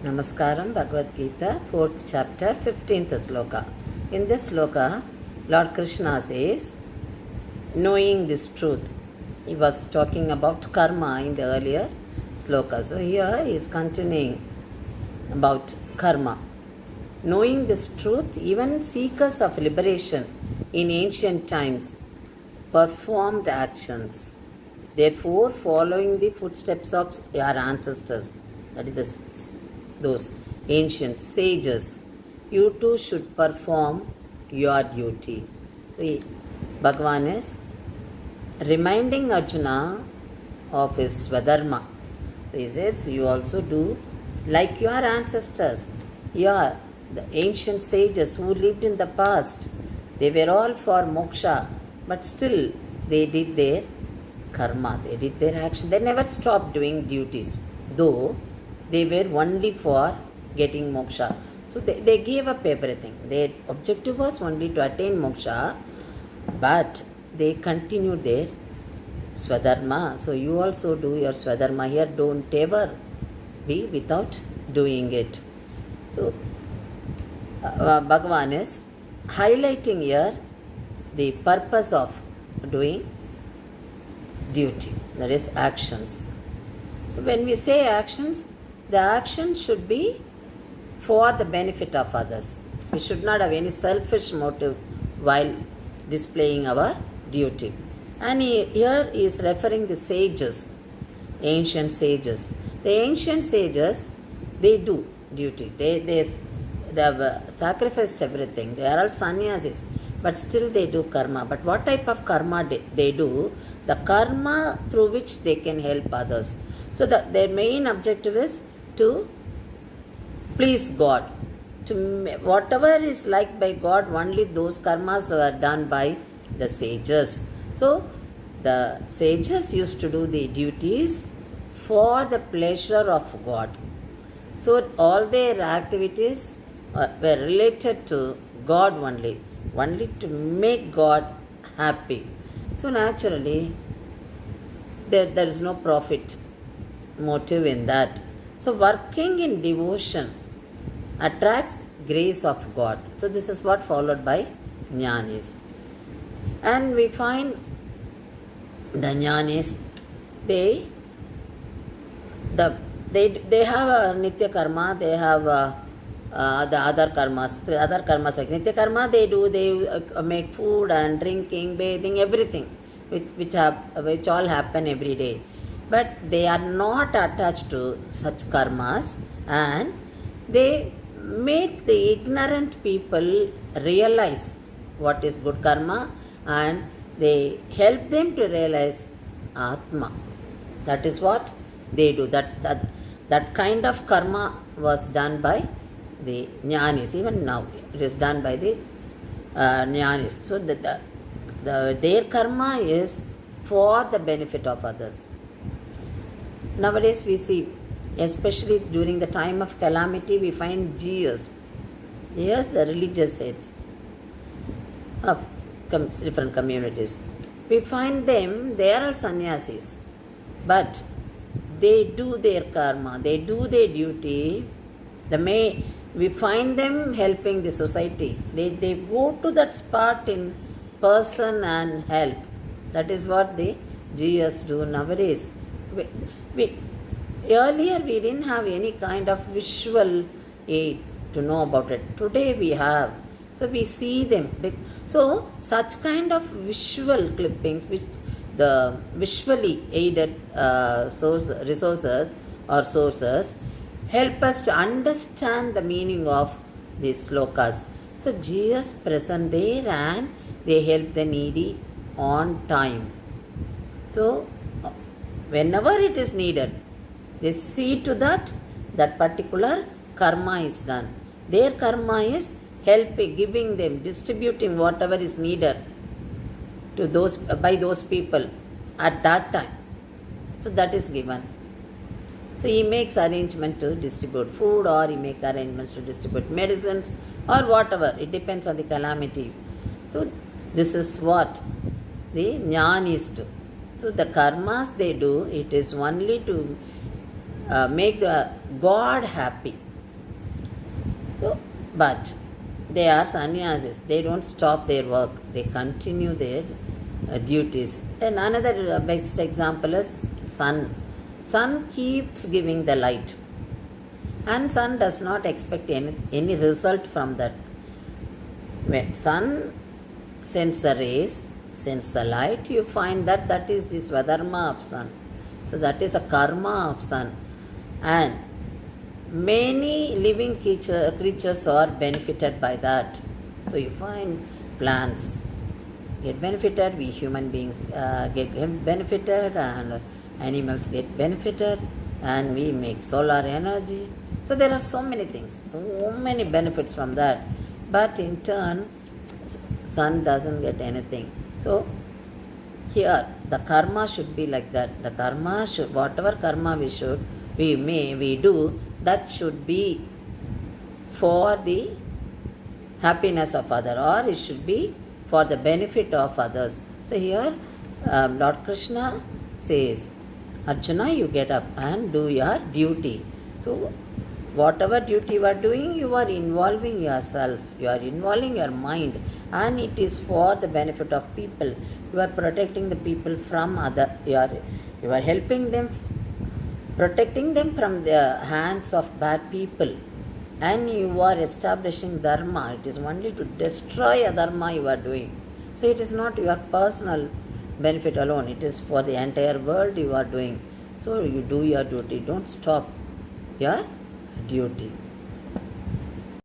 Namaskaram, Bhagavad Gita, 4th chapter, 15th sloka. In this sloka, Lord Krishna says, knowing this truth. He was talking about karma in the earlier sloka. So here he is continuing about karma. Knowing this truth, even seekers of liberation in ancient times performed actions. Therefore, following the footsteps of your ancestors, that is those ancient sages, you too should perform your duty. So, Bhagavan is reminding Arjuna of his Swadharma. He says, you also do like your ancestors. The ancient sages who lived in the past, they were all for moksha, but still they did their karma, they did their action. They never stopped doing duties, though they were only for getting moksha. So they gave up everything. Their objective was only to attain moksha, but they continued their swadharma. So you also do your swadharma here. Don't ever be without doing it. So Bhagavan is highlighting here the purpose of doing duty, that is actions. So when we say actions, the action should be for the benefit of others. We should not have any selfish motive while displaying our duty. And here he is referring the sages, ancient sages. The ancient sages, they do duty. They have sacrificed everything. They are all sannyasis, but still they do karma. But what type of karma they do? The karma through which they can help others. So their main objective is to please God. Whatever is liked by God, only those karmas are done by the sages. So the sages used to do the duties for the pleasure of God. So all their activities were related to God only to make God happy. So naturally, there is no profit motive in that. So working in devotion attracts grace of God. So this is what followed by jnanis. And we find the jnanis, they have a nitya karma, they have the other karmas. The other karmas like nitya karma, they make food and drinking, bathing, everything, which all happen every day. But they are not attached to such karmas, and they make the ignorant people realize what is good karma, and they help them to realize Atma. That is what they do. That kind of karma was done by the jnanis. Even now it is done by the jnanis. So their karma is for the benefit of others. Nowadays we see, especially during the time of calamity, we find GS, the religious heads of different communities. We find them, they are all sannyasis, but they do their karma, they do their duty. We find them helping the society. They go to that spot in person and help. That is what the GS do nowadays. Earlier we didn't have any kind of visual aid to know about it. Today we have. So we see them. So such kind of visual clippings, which the visually aided resources or sources, help us to understand the meaning of these slokas. So GS present there and they help the needy on time. So whenever it is needed, they see to that particular karma is done. Their karma is helping, giving them, distributing whatever is needed to those by those people at that time. So that is given. So he makes arrangement to distribute food, or he makes arrangements to distribute medicines, or whatever. It depends on the calamity. So this is what the jnanis do. So the karmas they do, it is only to make the God happy. So, but they are sannyasis. They don't stop their work. They continue their duties. And another best example is sun. Sun keeps giving the light, and sun does not expect any result from that. When sun sends the rays, sends the light, you find that that is the swadharma of sun. So that is a karma of sun. And many living creatures are benefited by that. So you find plants get benefited, we human beings get benefited, and animals get benefited, and we make solar energy. So there are so many things, so many benefits from that. But in turn, sun doesn't get anything. So here the karma should be like that. The karma should, whatever karma we do, that should be for the happiness of other, or it should be for the benefit of others. So here Lord Krishna says, Arjuna, you get up and do your duty. So whatever duty you are doing, you are involving yourself, you are involving your mind, and it is for the benefit of people. You are protecting the people from other, you are helping them, protecting them from the hands of bad people, and you are establishing dharma. It is only to destroy adharma you are doing. So it is not your personal benefit alone, it is for the entire world you are doing. So you do your duty, don't stop your duty.